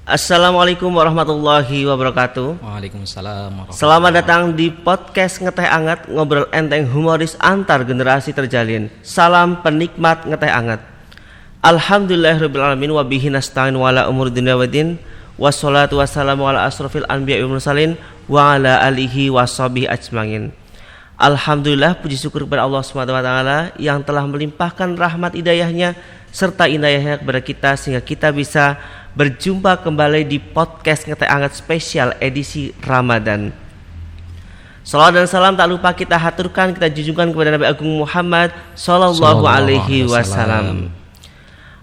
Assalamualaikum warahmatullahi wabarakatuh. Waalaikumsalam. Selamat datang di podcast Ngeteh Anget, ngobrol enteng humoris antar generasi terjalin. Salam penikmat ngeteh anget. Alhamdulillahirabbil alamin wa bihi nasta'in wa ala umuri dunya waddin. Wassalatu wassalamu ala asrofil anbiya'i wal mursalin wa ala alihi washabihi ajmain. Alhamdulillah, puji syukur kepada Allah SWT yang telah melimpahkan rahmat hidayahnya serta inayahnya kepada kita sehingga kita bisa berjumpa kembali di podcast Ngeteh Anget spesial edisi Ramadan. Salawat dan salam tak lupa kita haturkan, kita junjungkan kepada Nabi Agung Muhammad Sallallahu Alaihi Wasallam.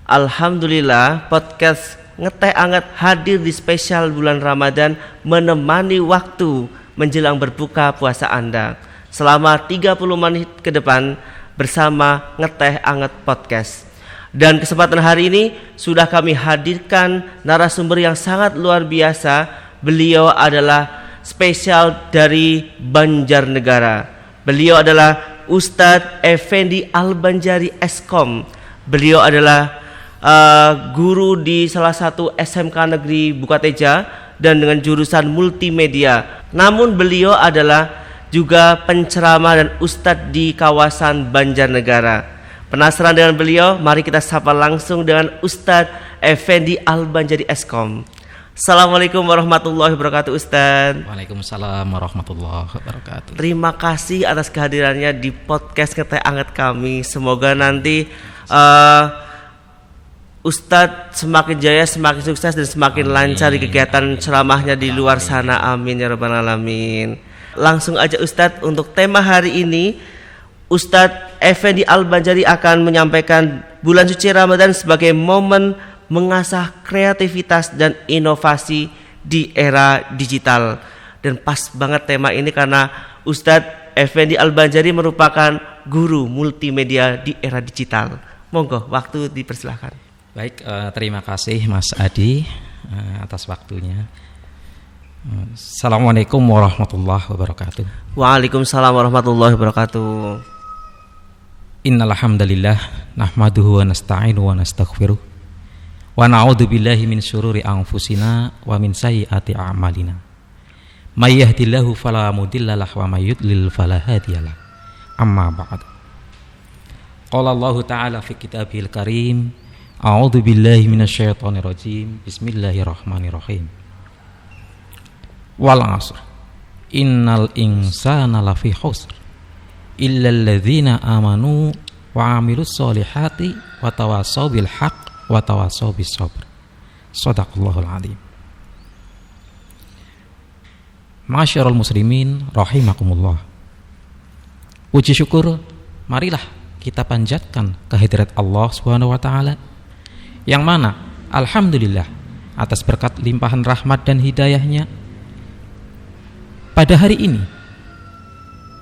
Alhamdulillah, podcast Ngeteh Anget hadir di spesial bulan Ramadan menemani waktu menjelang berbuka puasa Anda selama 30 menit ke depan bersama Ngeteh Anget Podcast. Dan kesempatan hari ini sudah kami hadirkan narasumber yang sangat luar biasa. Beliau adalah spesial dari Banjarnegara. Beliau adalah Ustadz Effendi Al-Banjari Eskom. Beliau adalah guru di salah satu SMK Negeri Bukateja dan dengan jurusan multimedia. Namun beliau adalah juga penceramah dan ustadz di kawasan Banjarnegara. Penasaran dengan beliau? Mari kita sapa langsung dengan Ustadz Effendi Al-Banjari Eskom. Assalamualaikum warahmatullahi wabarakatuh, Ustadz. Waalaikumsalam warahmatullahi wabarakatuh. Terima kasih atas kehadirannya di podcast Ngeteh Anget kami. Semoga nanti Ustadz semakin jaya, semakin sukses dan semakin lancar di kegiatan ceramahnya di luar sana. Amin ya rabbal alamin. Langsung aja Ustadz, untuk tema hari ini Ustadz Effendi Al-Banjari akan menyampaikan bulan suci Ramadan sebagai momen mengasah kreativitas dan inovasi di era digital. Dan pas banget tema ini karena Ustadz Effendi Al-Banjari merupakan guru multimedia di era digital. Monggo, waktu dipersilahkan. Baik, terima kasih Mas Adi atas waktunya. Assalamualaikum warahmatullahi wabarakatuh. Waalaikumsalam warahmatullahi wabarakatuh. Innal hamdalillah nahmaduhu wa nasta'inu wa nastaghfiruh wa na'udzu billahi min syururi anfusina wa min sayyiati a'malina. May yahdihillahu fala mudhillalah wa may yudlil fala hadiyalah. Amma ba'd. Qala Allah ta'ala fi kitabihil karim, a'udzu billahi minasyaitonir rajim. Bismillahirrahmanirrahim. Wal 'asr. Innal insana lafi khusr illal ladzina amanu wa 'amilus solihati wa tawassaw bil haqq wa tawassaw bis sabr. Shadaqallahul azim. Ma'asyiral muslimin rahimakumullah. Puji syukur marilah kita panjatkan kehadirat Allah Subhanahu wa taala yang mana alhamdulillah atas berkat limpahan rahmat dan hidayahnya pada hari ini,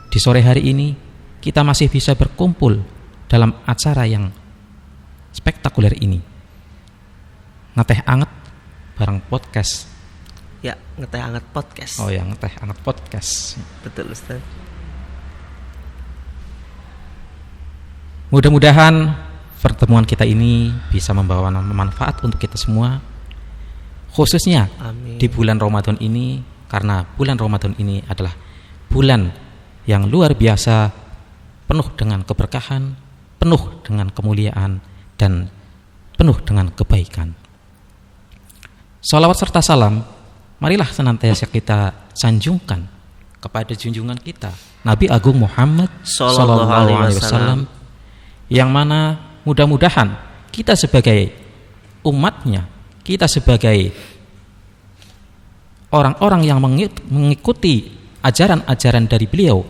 di sore hari ini kita masih bisa berkumpul dalam acara yang spektakuler ini. Ngeteh Anget bareng podcast. Ya, Ngeteh Anget Podcast. Oh ya, Ngeteh Anget Podcast. Betul, Ustaz. Mudah-mudahan pertemuan kita ini bisa membawa manfaat untuk kita semua, khususnya Amin. di bulan Ramadan ini, karena bulan Ramadan ini adalah bulan yang luar biasa, penuh dengan keberkahan, penuh dengan kemuliaan, dan penuh dengan kebaikan. Salawat serta salam marilah senantiasa kita sanjungkan kepada junjungan kita Nabi Agung Muhammad Sallallahu Alaihi Wasallam, yang mana mudah-mudahan kita sebagai umatnya, kita sebagai orang-orang yang mengikuti ajaran-ajaran dari beliau,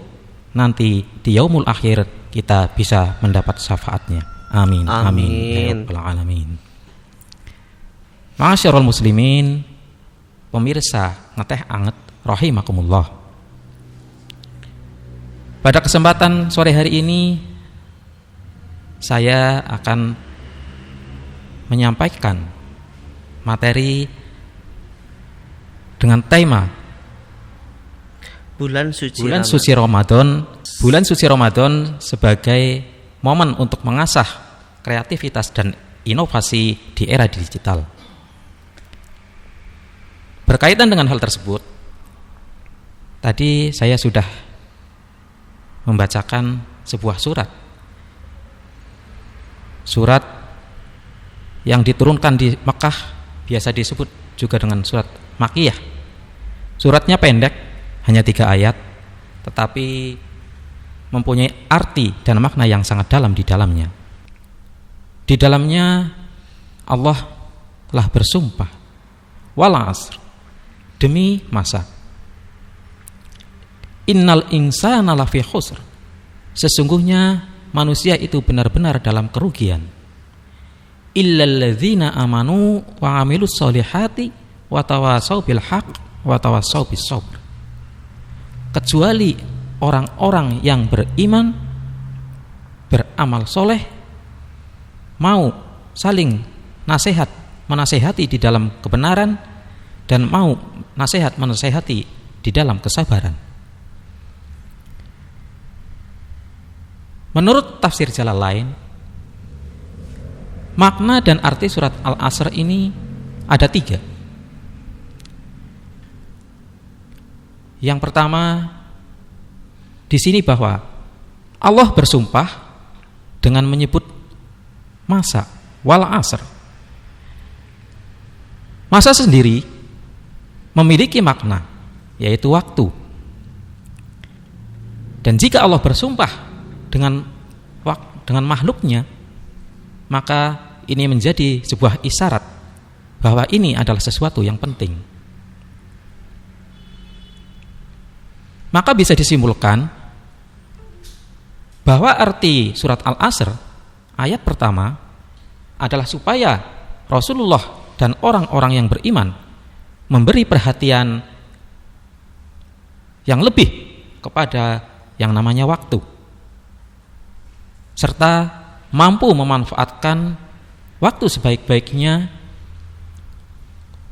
nanti di yaumul akhir kita bisa mendapat syafaatnya. Amin. Amin. Ya rabbal alamin. Ma'asyiral muslimin, pemirsa Ngeteh Anget rahimakumullah. Pada kesempatan sore hari ini saya akan menyampaikan materi dengan tema Bulan suci Ramadan. Bulan suci Ramadan sebagai momen untuk mengasah kreativitas dan inovasi di era digital. Berkaitan dengan hal tersebut, tadi saya sudah membacakan sebuah surat yang diturunkan di Mekah, biasa disebut juga dengan surat Makkiyah. Suratnya pendek, hanya 3 ayat, tetapi mempunyai arti dan makna yang sangat dalam di dalamnya. Di dalamnya Allah telah bersumpah, wal asr, demi masa. Innal insana lafi khusr, sesungguhnya manusia itu benar-benar dalam kerugian. Illalladzina amanu wa amilus solihati wa tawasau bil haq wa tawasau bis sabr, kecuali orang-orang yang beriman, beramal soleh, mau saling menasehati di dalam kebenaran, dan mau menasehati di dalam kesabaran. Menurut tafsir Jalalain, makna dan arti surat Al-Asr ini ada 3. Yang pertama, di sini bahwa Allah bersumpah dengan menyebut masa, wal asr. Masa sendiri memiliki makna, yaitu waktu. Dan jika Allah bersumpah dengan makhluknya, maka ini menjadi sebuah isyarat bahwa ini adalah sesuatu yang penting. Maka bisa disimpulkan bahwa arti surat Al-Asr ayat pertama adalah supaya Rasulullah dan orang-orang yang beriman memberi perhatian yang lebih kepada yang namanya waktu, serta mampu memanfaatkan waktu sebaik-baiknya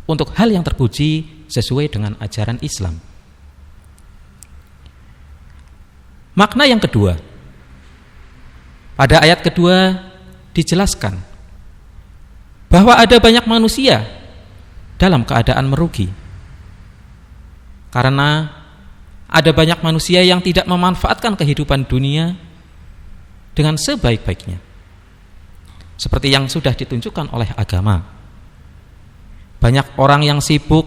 untuk hal yang terpuji sesuai dengan ajaran Islam. Makna yang kedua, pada ayat kedua dijelaskan bahwa ada banyak manusia dalam keadaan merugi, karena ada banyak manusia yang tidak memanfaatkan kehidupan dunia dengan sebaik-baiknya, seperti yang sudah ditunjukkan oleh agama. Banyak orang yang sibuk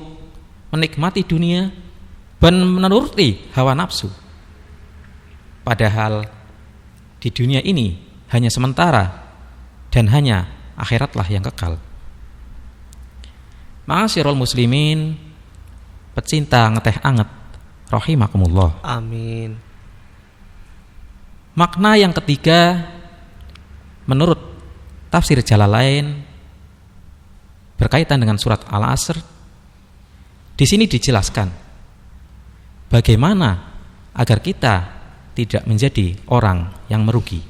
menikmati dunia dan menuruti hawa nafsu, padahal di dunia ini hanya sementara dan hanya akhiratlah yang kekal. Ma'asyiral muslimin, pecinta ngeteh anget rahimakumullah. Amin. Makna yang ketiga menurut tafsir Jalalain berkaitan dengan surat Al-Asr, di sini dijelaskan bagaimana agar kita tidak menjadi orang yang merugi.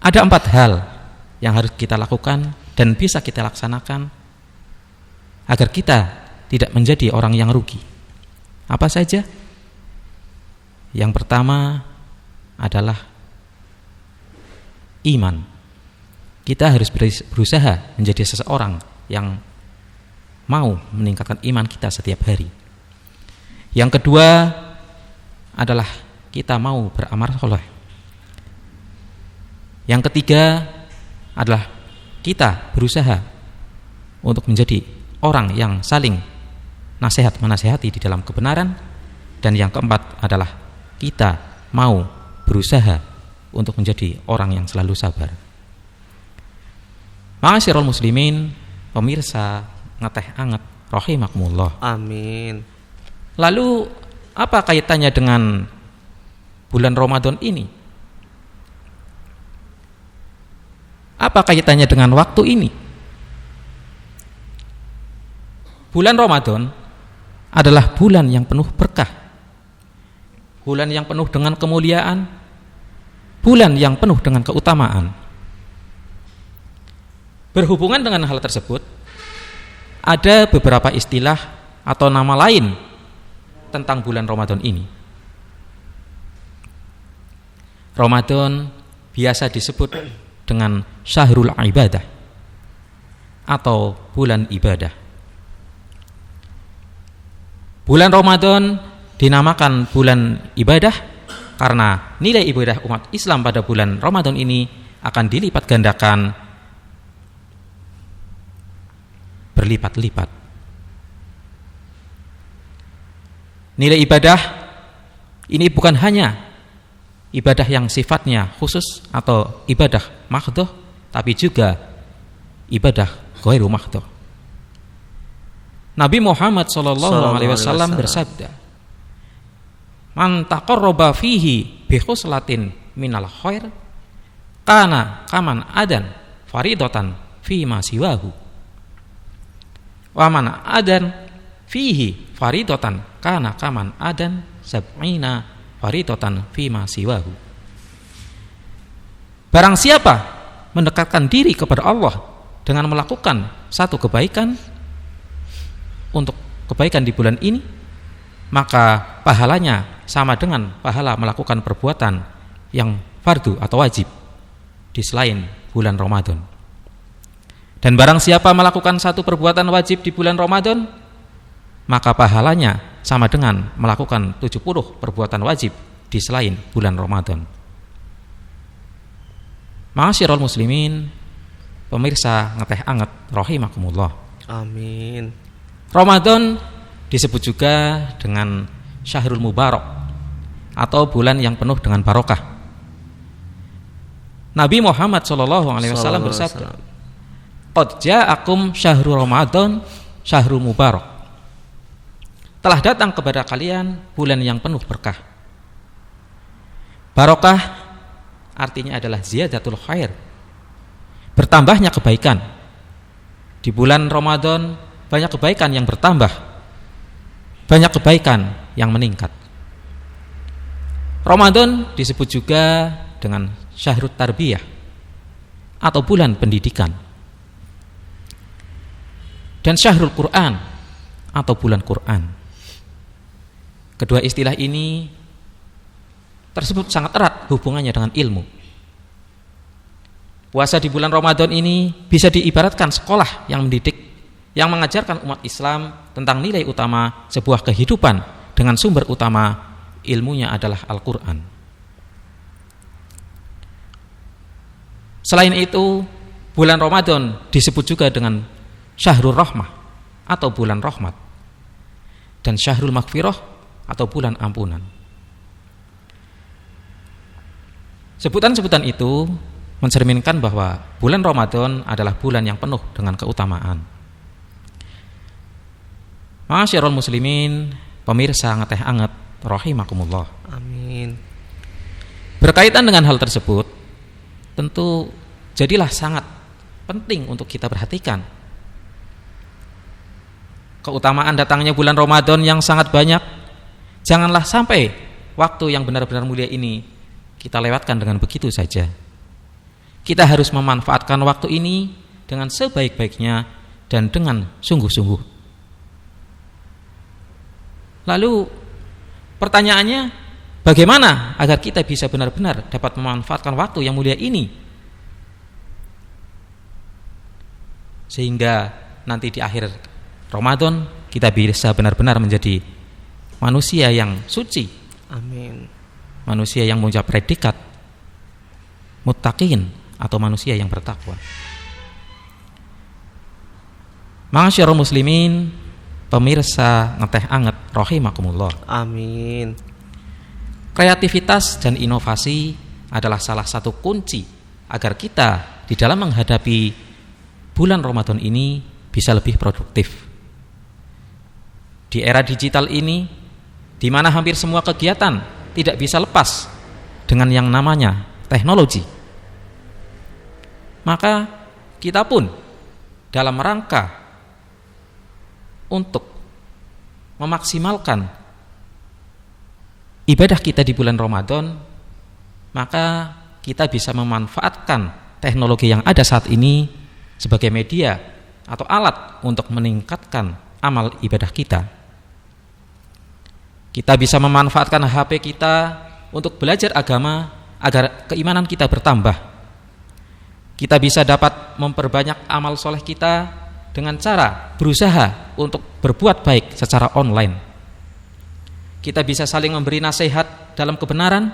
Ada 4 hal yang harus kita lakukan dan bisa kita laksanakan agar kita tidak menjadi orang yang rugi. Apa saja? Yang pertama adalah iman. Kita harus berusaha menjadi seseorang yang mau meningkatkan iman kita setiap hari. Yang kedua adalah kita mau beramal soleh. Yang ketiga adalah kita berusaha untuk menjadi orang yang saling menasehati di dalam kebenaran. Dan yang keempat adalah kita mau berusaha untuk menjadi orang yang selalu sabar. Ma'asyiral muslimin, pemirsa ngeteh anget rahimakumullah. Amin. Lalu apa kaitannya dengan bulan Ramadan ini? Apa kaitannya dengan waktu ini? Bulan Ramadan adalah bulan yang penuh berkah, bulan yang penuh dengan kemuliaan, bulan yang penuh dengan keutamaan. Berhubungan dengan hal tersebut, ada beberapa istilah atau nama lain tentang bulan Ramadan ini. Ramadan biasa disebut dengan syahrul ibadah, atau bulan ibadah. Bulan Ramadan dinamakan bulan ibadah karena nilai ibadah umat Islam pada bulan Ramadan ini akan dilipat gandakan berlipat-lipat. Nilai ibadah ini bukan hanya ibadah yang sifatnya khusus atau ibadah mahdhah, tapi juga ibadah ghairu mahdhah. Nabi Muhammad sallallahu alaihi wasallam bersabda, "Man taqarraba fihi bi khuslatin minal khair kana kaman adan faridatan fi ma siwahu. Wa man adan fihi faridatan kana kaman adan sab'ina faridatan fi ma siwahu." Barang siapa mendekatkan diri kepada Allah dengan melakukan satu kebaikan untuk kebaikan di bulan ini, maka pahalanya sama dengan pahala melakukan perbuatan yang fardu atau wajib di selain bulan Ramadan. Dan barang siapa melakukan satu perbuatan wajib di bulan Ramadan, maka pahalanya sama dengan melakukan 70 perbuatan wajib di selain bulan Ramadan. Ma'asyiral muslimin, pemirsa ngeteh anget rahimakumullah. Amin. Ramadan disebut juga dengan Syahrul Mubarak atau bulan yang penuh dengan barokah. Nabi Muhammad SAW bersabda, "Qad ja'akum syahrul Ramadan syahrul mubarak." Telah datang kepada kalian bulan yang penuh berkah. Barokah artinya adalah ziyadatul khair, bertambahnya kebaikan. Di bulan Ramadan banyak kebaikan yang bertambah, banyak kebaikan yang meningkat. Ramadan disebut juga dengan Syahrut Tarbiyah atau bulan pendidikan, dan Syahrul Quran atau bulan Quran. Kedua istilah ini tersebut sangat erat hubungannya dengan ilmu. Puasa di bulan Ramadan ini bisa diibaratkan sekolah yang mendidik, yang mengajarkan umat Islam tentang nilai utama sebuah kehidupan dengan sumber utama ilmunya adalah Al-Quran. Selain itu, bulan Ramadan disebut juga dengan Syahrul Rahmah atau bulan rahmat, dan Syahrul Maghfirah atau bulan ampunan. Sebutan-sebutan itu mencerminkan bahwa bulan Ramadan adalah bulan yang penuh dengan keutamaan. Ma'asyiral muslimin, pemirsa ngeteh anget rahimakumullah. Amin. Berkaitan dengan hal tersebut, tentu jadilah sangat penting untuk kita perhatikan keutamaan datangnya bulan Ramadan yang sangat banyak. Janganlah sampai waktu yang benar-benar mulia ini kita lewatkan dengan begitu saja. Kita harus memanfaatkan waktu ini dengan sebaik-baiknya dan dengan sungguh-sungguh. Lalu pertanyaannya, bagaimana agar kita bisa benar-benar dapat memanfaatkan waktu yang mulia ini sehingga nanti di akhir Ramadan kita bisa benar-benar menjadi manusia yang suci. Amin. Manusia yang mengucap predikat muttaqin atau manusia yang bertakwa. Ma'asyiral muslimin, pemirsa ngeteh anget rahimakumullah. Amin. Kreativitas dan inovasi adalah salah satu kunci agar kita di dalam menghadapi bulan Ramadan ini bisa lebih produktif. Di era digital ini, di mana hampir semua kegiatan tidak bisa lepas dengan yang namanya teknologi, maka kita pun dalam rangka untuk memaksimalkan ibadah kita di bulan Ramadan, maka kita bisa memanfaatkan teknologi yang ada saat ini sebagai media atau alat untuk meningkatkan amal ibadah kita. Kita bisa memanfaatkan HP kita untuk belajar agama agar keimanan kita bertambah. Kita bisa dapat memperbanyak amal soleh kita dengan cara berusaha untuk berbuat baik secara online. Kita bisa saling memberi nasihat dalam kebenaran,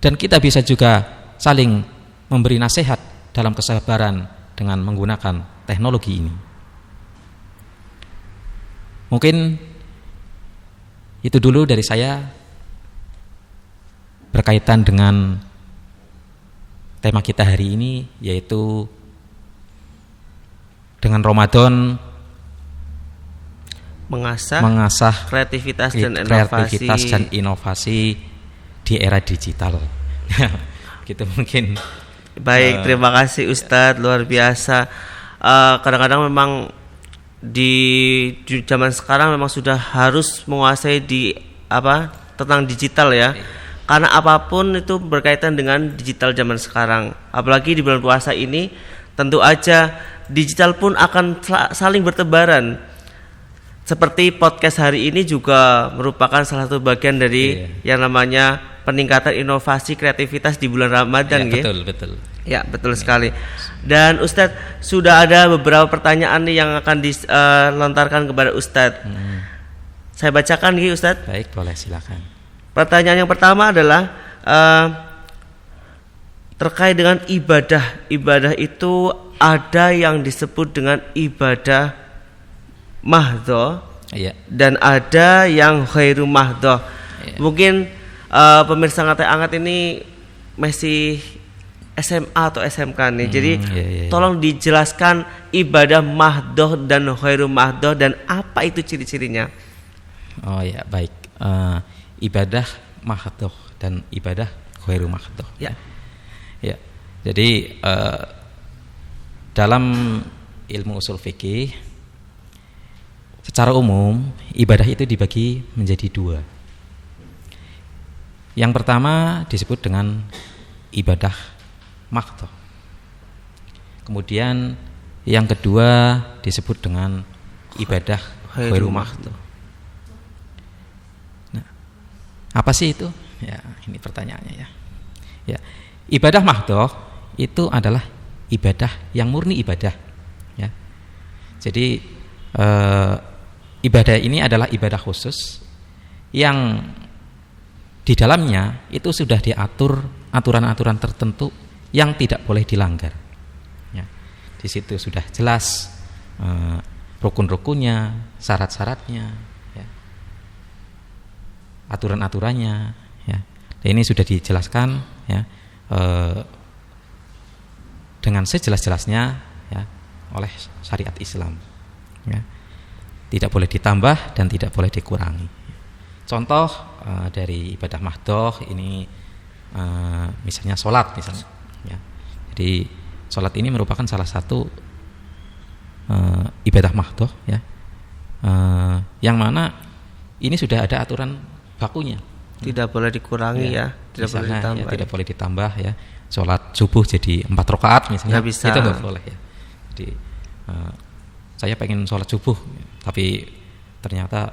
dan kita bisa juga saling memberi nasihat dalam kesabaran dengan menggunakan teknologi ini. Mungkin itu dulu dari saya berkaitan dengan tema kita hari ini, yaitu dengan Ramadan mengasah kreativitas dan inovasi di era digital. Gitu mungkin. Baik, terima kasih Ustadz, luar biasa. Kadang-kadang memang di zaman sekarang memang sudah harus menguasai tentang digital ya. Karena apapun itu berkaitan dengan digital zaman sekarang. Apalagi di bulan puasa ini, tentu aja digital pun akan saling bertebaran. Seperti podcast hari ini juga merupakan salah satu bagian dari yang namanya peningkatan inovasi kreativitas di bulan Ramadan. Ya, betul. Ya, betul sekali. Dan Ustadz, sudah ada beberapa pertanyaan nih yang akan dilontarkan kepada Ustadz. Saya bacakan nih Ustadz. Baik, boleh, silakan. Pertanyaan yang pertama adalah terkait dengan ibadah. Ibadah itu ada yang disebut dengan ibadah mahdhah dan ada yang ghairu mahdhah. Mungkin pemirsa Ngateh Anget ini masih SMA atau SMK nih. Jadi tolong dijelaskan ibadah mahdhah dan ghairu mahdhah dan apa itu ciri-cirinya. Oh ya, baik. Ibadah mahdhah dan ibadah ghairu mahdhah. Ya. Jadi dalam ilmu usul fikih secara umum ibadah itu dibagi menjadi dua. Yang pertama disebut dengan ibadah mahdhah. Kemudian yang kedua disebut dengan ibadah ghairu mahdhah. Nah, apa sih itu? Ya, ini pertanyaannya ya. Ya, ibadah mahdhah itu adalah ibadah yang murni ibadah. Ya, jadi ibadah ini adalah ibadah khusus yang di dalamnya itu sudah diatur aturan-aturan tertentu yang tidak boleh dilanggar. Ya, di situ sudah jelas rukun-rukunnya, syarat-syaratnya, ya, aturan-aturannya. Ya, dan ini sudah dijelaskan ya dengan sejelas-jelasnya ya oleh syariat Islam. Ya, tidak boleh ditambah dan tidak boleh dikurangi. Contoh dari ibadah mahdhah ini misalnya sholat misalnya. Ya. Jadi sholat ini merupakan salah satu ibadah mahdhah ya, yang mana ini sudah ada aturan bakunya. Tidak boleh dikurangi ya, tidak misalnya, boleh ditambah. Ya, tidak boleh ditambah ya. Sholat subuh jadi 4 rakaat misalnya, nggak bisa. Itu nggak boleh ya. Jadi saya pengen sholat subuh tapi ternyata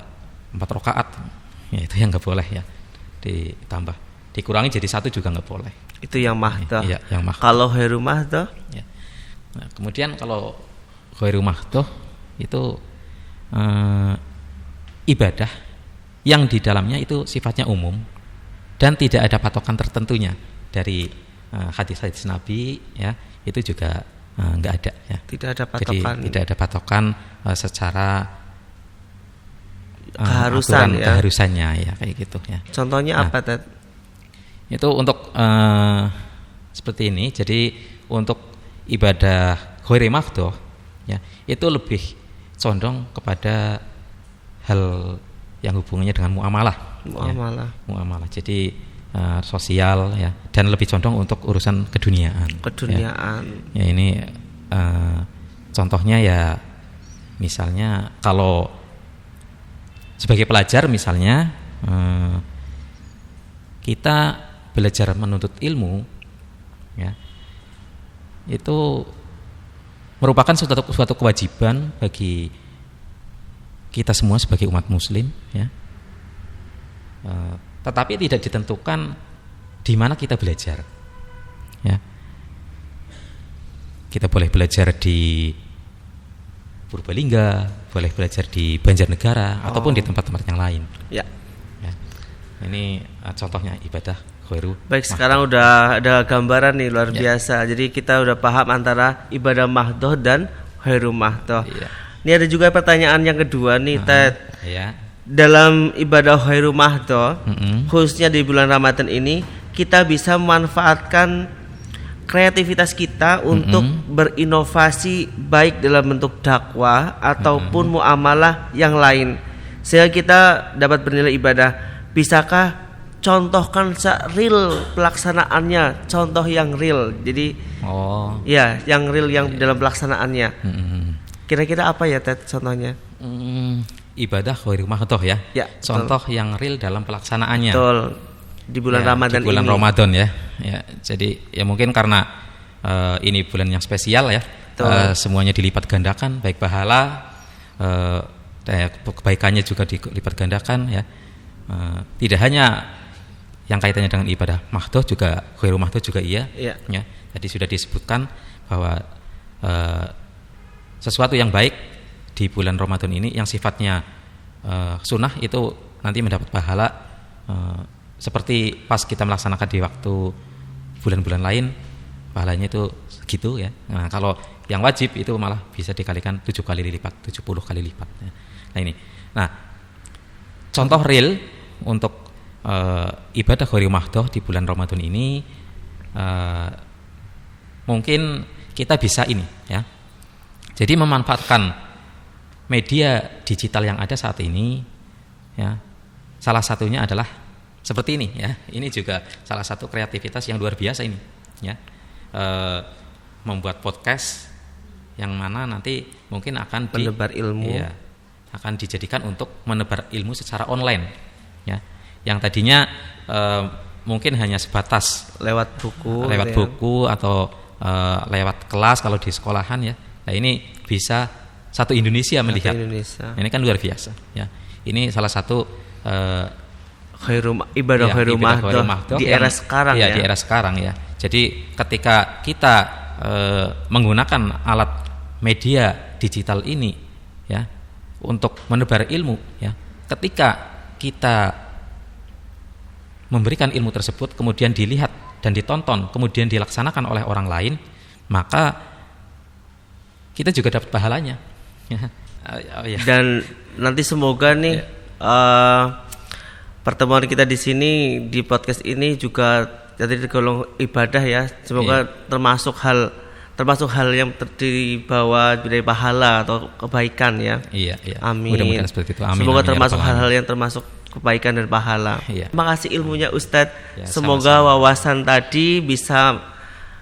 4 rakaat, ya itu yang nggak boleh ya, ditambah. Dikurangi jadi 1 juga nggak boleh. Itu yang mahdhah. Ya, yang mahdhah. Kalau ghairu mahdhah? Ya. Nah, kemudian kalau ghairu mahdhah itu ibadah yang di dalamnya itu sifatnya umum dan tidak ada patokan tertentunya dari hadis-hadis Nabi ya, itu juga nggak ada ya. Tidak ada patokan. Jadi tidak ada patokan secara keharusan ya. Keharusannya ya kayak gitu ya. Contohnya apa Ted? Itu untuk seperti ini. Jadi untuk ibadah ghairu mahdhah ya, itu lebih condong kepada hal yang hubungannya dengan muamalah. Ya. Muamalah. Jadi sosial ya, dan lebih condong untuk urusan keduniaan. Ya, ini contohnya ya, misalnya kalau sebagai pelajar misalnya kita belajar menuntut ilmu ya, itu merupakan suatu kewajiban bagi kita semua sebagai umat muslim ya. Tetapi tidak ditentukan di mana kita belajar ya. kita boleh belajar di Purbalingga, boleh belajar di Banjarnegara ataupun di tempat-tempat yang lain. Ya. Ya. Ini contohnya ibadah khairu. Baik, sekarang udah ada gambaran nih luar Ya. biasa. Jadi kita udah paham antara ibadah mahdoh dan khairu mahdoh. Ya. Ini ada juga pertanyaan yang kedua nih, Ted. Ya. Dalam ibadah khairu mahdoh, Mm-mm. khususnya di bulan Ramadan ini, kita bisa memanfaatkan kreativitas kita untuk berinovasi baik dalam bentuk dakwah ataupun muamalah yang lain, sehingga kita dapat bernilai ibadah. Bisakah contohkan real pelaksanaannya, contoh yang real? Jadi Oh. ya, yang real yang dalam pelaksanaannya. Mm-mm. Kira-kira apa ya, Ted, contohnya? Ibadah khairu mahdoh ya. Ya, Contoh yang real dalam pelaksanaannya. Betul. Di bulan Ya, Ramadan di bulan ini. Ramadan ya. Ya, jadi ya mungkin karena ini bulan yang spesial ya. Semuanya dilipat gandakan, baik pahala, kebaikannya juga dilipat gandakan ya. Tidak hanya yang kaitannya dengan ibadah mahdoh, juga khairu mahdoh juga iya. Iya. Ya, tadi sudah disebutkan bahwa sesuatu yang baik di bulan Ramadan ini yang sifatnya sunnah itu nanti mendapat pahala seperti pas kita melaksanakan di waktu bulan-bulan lain, pahalanya itu segitu ya. Nah, kalau yang wajib itu malah bisa dikalikan 7 kali lipat, 70 kali lipat ya. Nah ini. Nah, contoh real untuk ibadah khairu mahdoh di bulan Ramadan ini mungkin kita bisa ini ya. Jadi memanfaatkan media digital yang ada saat ini ya. Salah satunya adalah seperti ini ya. Ini juga salah satu kreativitas yang luar biasa ini ya. Membuat podcast yang mana nanti mungkin akan Menebar ilmu. ya, akan dijadikan untuk menebar ilmu secara online ya. Yang tadinya mungkin hanya sebatas Lewat buku, lewat ya. buku atau lewat kelas kalau di sekolahan ya. Nah, ini bisa satu Indonesia melihat. Indonesia. Ini kan luar biasa ya. Ini salah satu Ibadah ya, khairu ibadah mahdoh di era sekarang ya. Di era sekarang ya. Jadi ketika kita menggunakan alat media digital ini ya untuk menebar ilmu ya. Ketika kita memberikan ilmu tersebut kemudian dilihat dan ditonton, kemudian dilaksanakan oleh orang lain, maka kita juga dapat pahalanya. Ya. Dan nanti semoga nih pertemuan kita di sini di podcast ini juga jadi tergolong ibadah ya. Semoga termasuk hal yang dibawa dari pahala atau kebaikan ya. Iya. Amin. Mudah-mudahan seperti itu. Amin. Semoga amin, termasuk ya rabbal hal-hal yang termasuk kebaikan dan pahala. Iya. Terima kasih ilmunya Ustadz. Ya, Semoga sama-sama. wawasan tadi bisa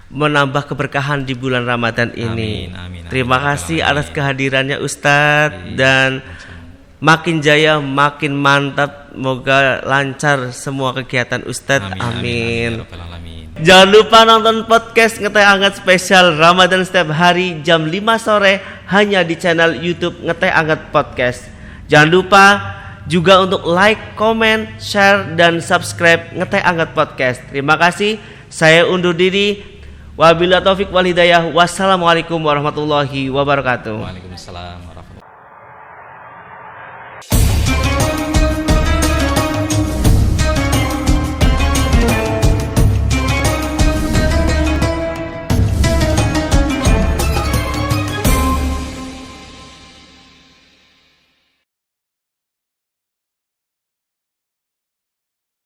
menambah keberkahan di bulan Ramadan ini. Amin. Terima kasih atas kehadirannya Ustadz, Iya. dan makin jaya, makin mantap. Semoga lancar semua kegiatan Ustadz. Amin. Ya rabbal alamin. Jangan lupa nonton podcast Ngeteh Anget spesial Ramadan setiap hari jam 5 sore hanya di channel YouTube Ngeteh Anget Podcast. Jangan lupa juga untuk like, comment, share, dan subscribe Ngeteh Anget Podcast. Terima kasih. Saya undur diri. Wabillahi taufik wal hidayah. Wassalamualaikum warahmatullahi wabarakatuh. Waalaikumsalam warahmatullahi wabarakatuh.